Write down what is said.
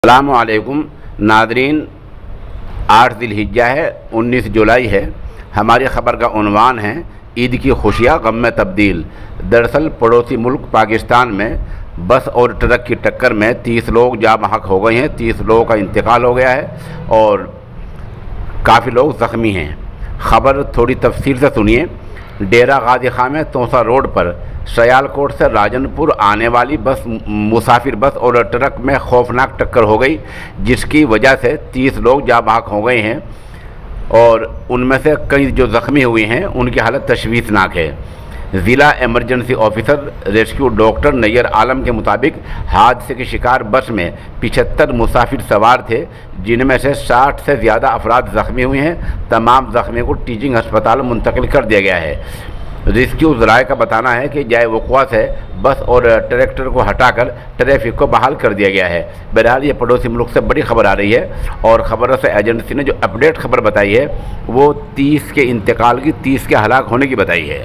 السلام علیکم ناظرین، 8 ذی الحجہ ہے، 19 جولائی ہے۔ ہماری خبر کا عنوان ہے عید کی خوشیاں غم میں تبدیل۔ دراصل پڑوسی ملک پاکستان میں بس اور ٹرک کی ٹکر میں 30 لوگ جاں بحق ہو گئے ہیں، 30 لوگوں کا انتقال ہو گیا ہے اور کافی لوگ زخمی ہیں۔ خبر تھوڑی تفصیل سے سنیے۔ ڈیرہ غازی خان میں توسا روڈ پر سیال کوٹ سے راجن پور آنے والی بس مسافر بس اور ٹرک میں خوفناک ٹکر ہو گئی، جس کی وجہ سے 30 لوگ جاں بحق ہو گئے ہیں اور ان میں سے کئی جو زخمی ہوئے ہیں ان کی حالت تشویشناک ہے۔ ضلع ایمرجنسی آفیسر ریسکیو ڈاکٹر نیر عالم کے مطابق حادثے کی شکار بس میں 75 مسافر سوار تھے، جن میں سے 60 سے زیادہ افراد زخمی ہوئے ہیں۔ تمام زخمیوں کو ٹیچنگ ہسپتال منتقل کر دیا گیا ہے۔ ریسکیو ذرائع کا بتانا ہے کہ جائے وقوع سے بس اور ٹریکٹر کو ہٹا کر ٹریفک کو بحال کر دیا گیا ہے۔ بہرحال یہ پڑوسی ملک سے بڑی خبر آ رہی ہے اور خبروں سے ایجنسی نے جو اپڈیٹ خبر بتائی ہے وہ 30 کے انتقال کی، 30 کے ہلاک ہونے کی بتائی ہے۔